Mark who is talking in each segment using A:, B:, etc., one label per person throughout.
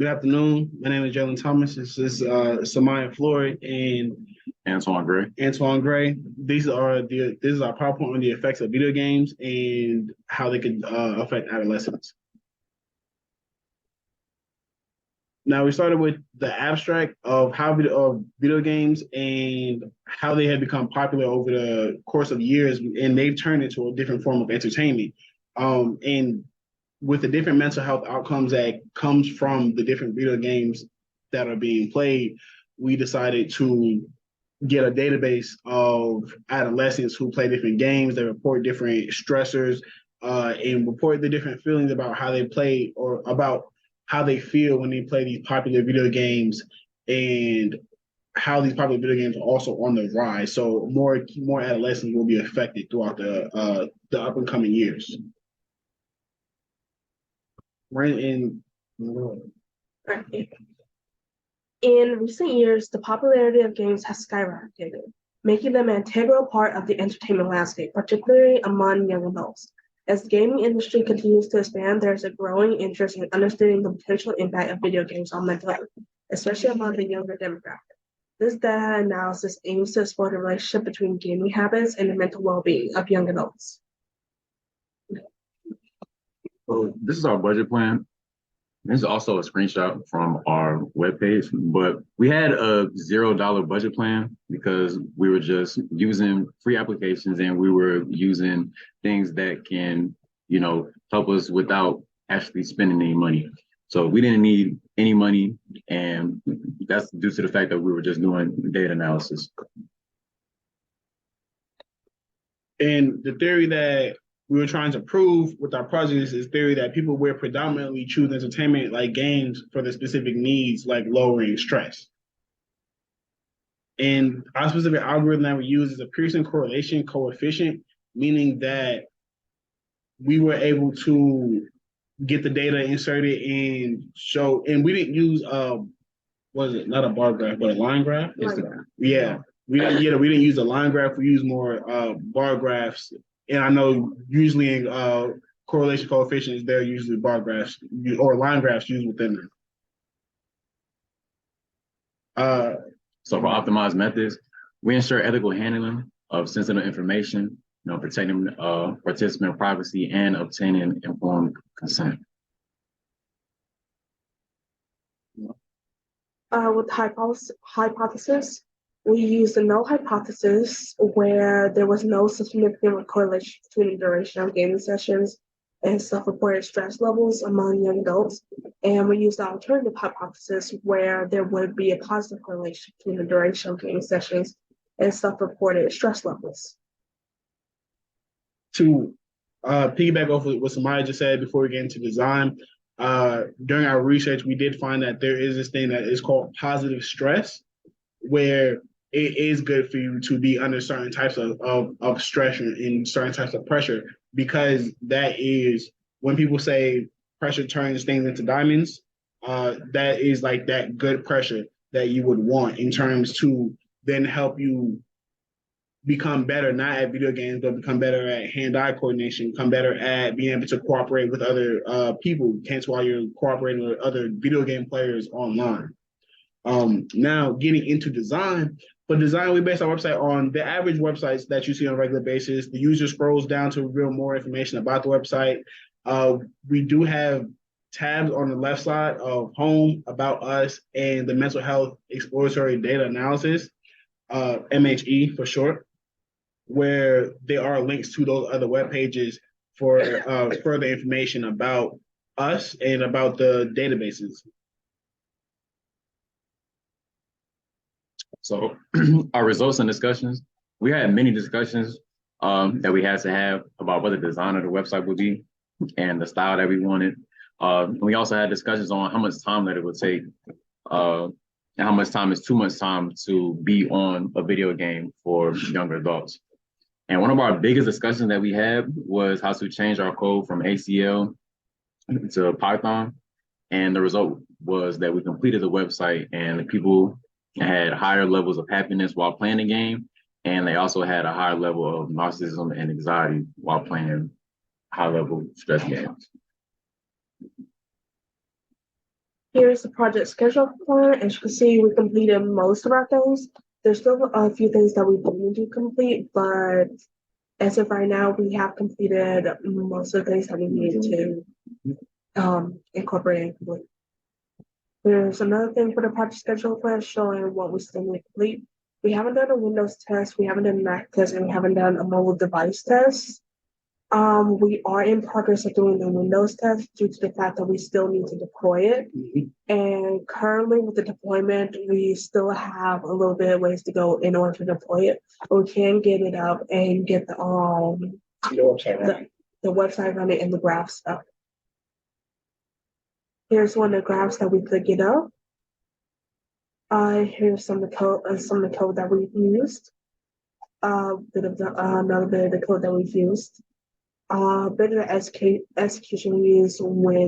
A: Good afternoon. My name is Jalen Thomas. This is Samaya Floyd and
B: Antoine Gray.
A: Antoine Gray. This is our PowerPoint on the effects of video games and how they could affect adolescents. Now we started with the abstract of how video games and how they have become popular over the course of years, and they've turned into a different form of entertainment. And with the different mental health outcomes that comes from the different video games that are being played, we decided to get a database of adolescents who play different games, that report different stressors, and report the different feelings about how they play or about how they feel when they play these popular video games, and how these popular video games are also on the rise. So more adolescents will be affected throughout the up and coming years. Right in.
C: In recent years, the popularity of games has skyrocketed, making them an integral part of the entertainment landscape, particularly among young adults. As the gaming industry continues to expand, there's a growing interest in understanding the potential impact of video games on mental health, especially among the younger demographic. This data analysis aims to explore the relationship between gaming habits and the mental well-being of young adults.
B: So this is our budget plan. This is also a screenshot from our webpage, but we had a $0 budget plan because we were just using free applications and we were using things that can, help us without actually spending any money. So we didn't need any money, and that's due to the fact that we were just doing data analysis.
A: And the theory that we were trying to prove with our projects is theory that people will predominantly choose entertainment like games for the specific needs, like lowering stress. And our specific algorithm that we use is a Pearson correlation coefficient, meaning that we were able to get the data inserted and show, and we didn't use was it not a bar graph, but a line graph? Yeah. We didn't use a line graph, we used more bar graphs. And I know usually in correlation coefficients, they're usually bar graphs or line graphs used within them.
B: So for optimized methods, we ensure ethical handling of sensitive information, protecting participant privacy and obtaining informed consent.
C: With hypothesis, we used the null hypothesis, where there was no significant correlation between the duration of gaming sessions and self-reported stress levels among young adults. And we used the alternative hypothesis, where there would be a positive correlation between the duration of gaming sessions and self-reported stress levels.
A: To piggyback off of what Samaya just said before we get into design, during our research, we did find that there is this thing that is called positive stress, where it is good for you to be under certain types of stress and certain types of pressure, because that is when people say pressure turns things into diamonds, that is like that good pressure that you would want in terms to then help you become better, not at video games, but become better at hand-eye coordination, become better at being able to cooperate with other people, hence why you're cooperating with other video game players online. Now getting into design, but design, we base our website on the average websites that you see on a regular basis. The user scrolls down to reveal more information about the website. We do have tabs on the left side of home, about us, and the mental health exploratory data analysis, MHE for short, where there are links to those other web pages for further information about us and about the databases.
B: So our results and discussions, we had many discussions that we had to have about what the design of the website would be and the style that we wanted. We also had discussions on how much time that it would take and how much time is too much time to be on a video game for younger adults. And one of our biggest discussions that we had was how to change our code from ACL to Python. And the result was that we completed the website and the people had higher levels of happiness while playing the game. And they also had a higher level of narcissism and anxiety while playing high level stress games.
C: Here's the project schedule plan. As you can see, we completed most of our things. There's still a few things that we do need to complete, but as of right now, we have completed most of the things that we need to incorporate and complete. There's another thing for the project schedule plan showing what we still need to complete. We haven't done a Windows test, we haven't done a Mac test, and we haven't done a mobile device test. We are in progress of doing the Windows test due to the fact that we still need to deploy it. And currently with the deployment, we still have a little bit of ways to go in order to deploy it. But we can get it up and get the website running and the graphs up. Here's one of the graphs that we could get up. Here's some of the code that we've used. Another bit of the code that we've used. Bit of the execution we use when we're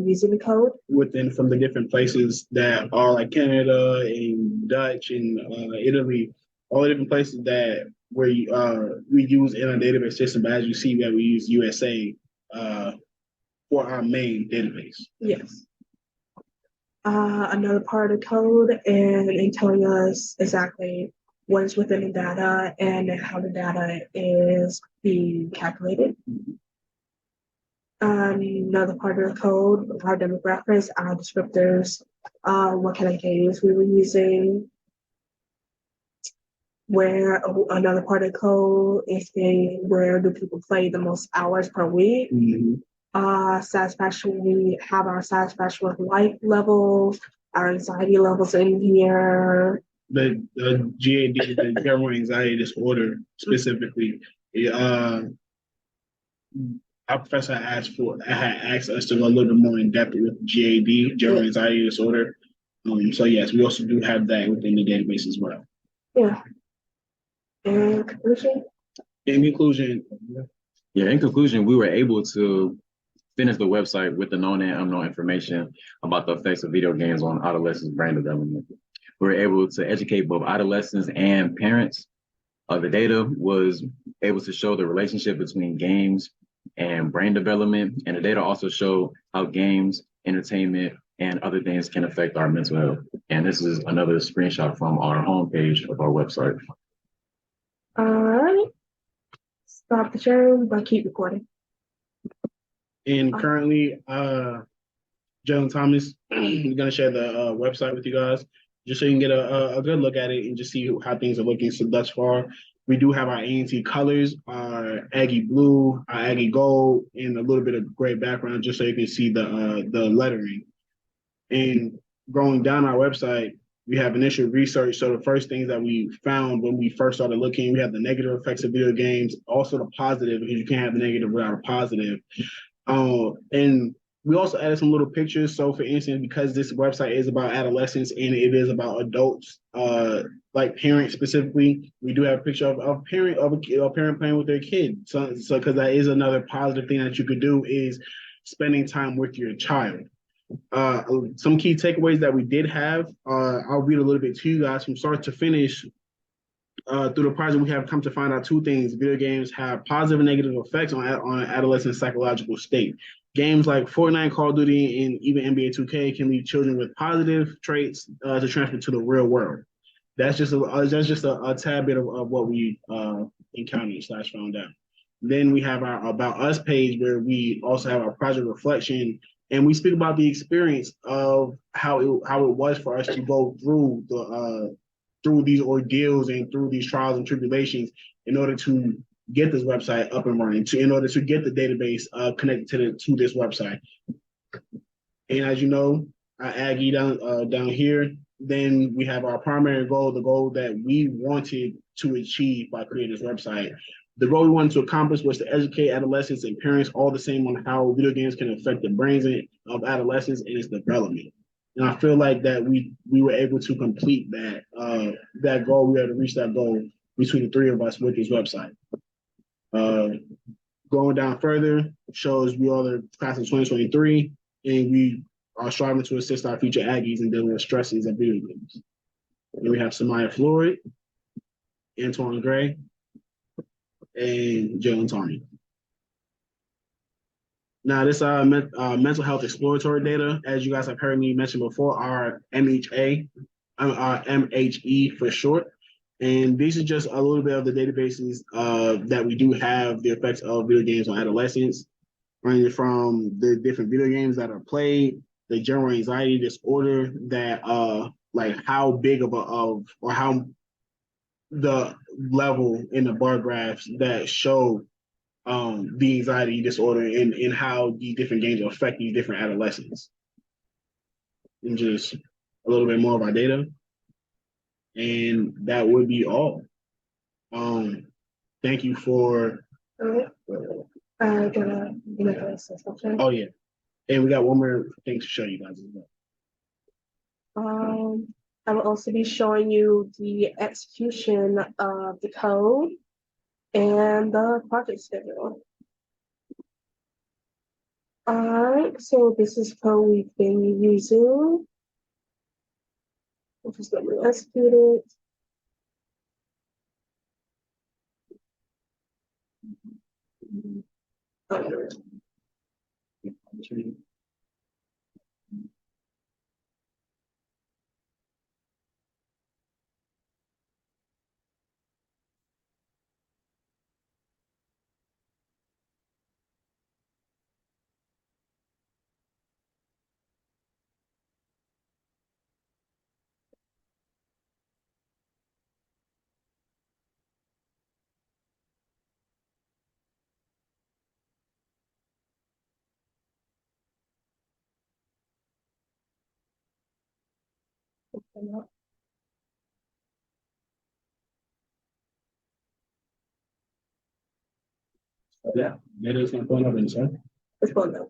C: using the code.
A: Within from the different places that are like Canada and Dutch and Italy, all the different places that we use in our database system. But as you see, that we use USA for our main database.
C: Yes. Another part of the code and telling us exactly what is within the data and how the data is being calculated. Another part of the code, our demographics, our descriptors, what kind of games we were using. Where another part of the code is where do people play the most hours per week. Satisfaction, we have our satisfaction with life levels, our anxiety levels in here.
A: The GAD, the general anxiety disorder specifically. Our professor had asked us to go a little bit more in depth with GAD, general anxiety disorder. So yes, we also do have that within the database as well.
C: Yeah. And conclusion?
A: In conclusion,
B: in conclusion, we were able to finish the website with the known and unknown information about the effects of video games on adolescents' brain development. We were able to educate both adolescents and parents. The data was able to show the relationship between games and brain development, and the data also show how games, entertainment, and other things can affect our mental health. And this is another screenshot from our homepage of our website.
C: All right. Stop the sharing, but keep recording.
A: And currently, Jalen Thomas is going to share the website with you guys, just so you can get a good look at it and just see how things are looking so thus far. We do have our A&T colors, our Aggie blue, our Aggie gold, and a little bit of gray background, just so you can see the lettering. And going down our website, we have initial research. So the first things that we found when we first started looking, we have the negative effects of video games, also the positive, because you can't have the negative without a positive. And we also added some little pictures. So for instance, because this website is about adolescents and it is about adults, like parents specifically, we do have a picture of a parent playing with their kid. So because that is another positive thing that you could do is spending time with your child. Some key takeaways that we did have, I'll read a little bit to you guys from start to finish. Through the project, we have come to find out two things. Video games have positive and negative effects on adolescent psychological state. Games like Fortnite, Call of Duty, and even NBA 2K can leave children with positive traits to transfer to the real world. That's just a tad bit of what we encountered / found out. Then we have our About Us page where we also have our project reflection, and we speak about the experience of how it was for us to go through through these ordeals and through these trials and tribulations in order to get this website up and running, in order to get the database connected to this website. And as you know, our Aggie down here, then we have our primary goal, the goal that we wanted to achieve by creating this website. The goal we wanted to accomplish was to educate adolescents and parents all the same on how video games can affect the brains of adolescents and its development. And I feel like that we were able to complete that goal. We had to reach that goal between the three of us with this website. Going down further shows we are the class of 2023, and we are striving to assist our future Aggies in dealing with stresses of video games. And we have Samaya Floyd, Antoine Gray, and Jalen Tarney. Now, this mental health exploratory data, as you guys have heard me mention before, are MHA, MHE for short. And these are just a little bit of the databases that we do have the effects of video games on adolescents, ranging from the different video games that are played, the general anxiety disorder that like how big or how the level in the bar graphs that show the anxiety disorder and how these different games affect these different adolescents. And just a little bit more of our data. And that would be all. Thank you for oh yeah. And we got one more thing to show you guys as well.
C: I will also be showing you the execution of the code and the project schedule. Alright, so this is code we've been using. We'll just let me execute it.
A: Yeah, that is not going up inside.
C: It's going up.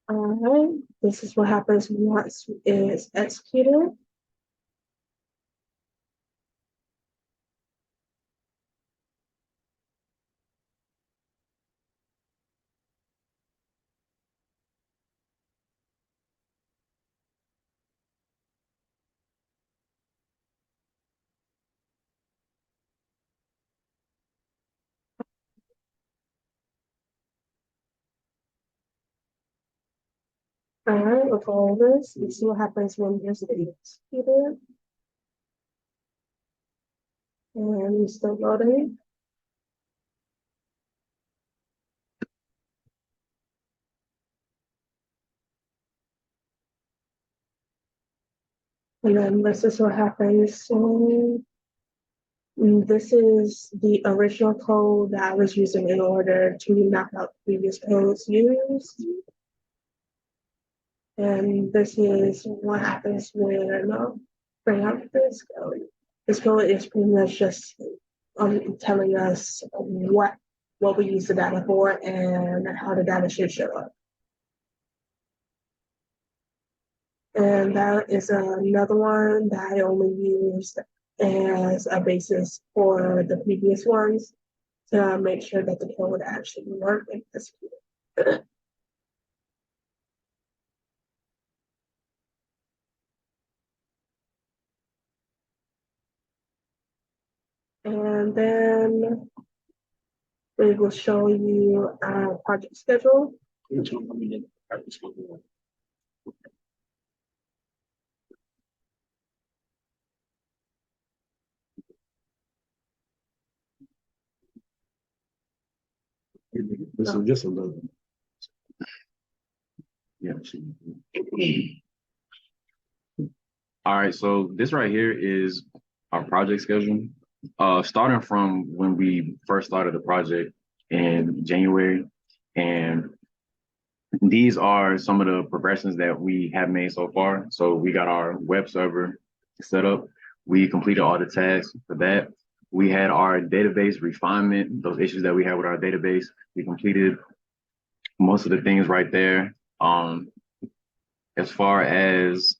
C: Alright, this is what happens once it's executed. Alright, with all this, you see what happens when there's an executed. And we still loading. And then this is what happens. So this is the original code that I was using in order to map out previous codes used. And this is what happens when I bring up this code. This code is pretty much just telling us what we use the data for and how the data should show up. And that is another one that I only used as a basis for the previous ones to make sure that the code actually worked and executed. And then we will show you our project schedule.
A: This is just a little.
B: Yeah. All right, so this right here is our project schedule. Starting from when we first started the project in January, and these are some of the progressions that we have made so far. So we got our web server set up. We completed all the tasks for that. We had our database refinement, those issues that we had with our database. We completed most of the things right there. As far as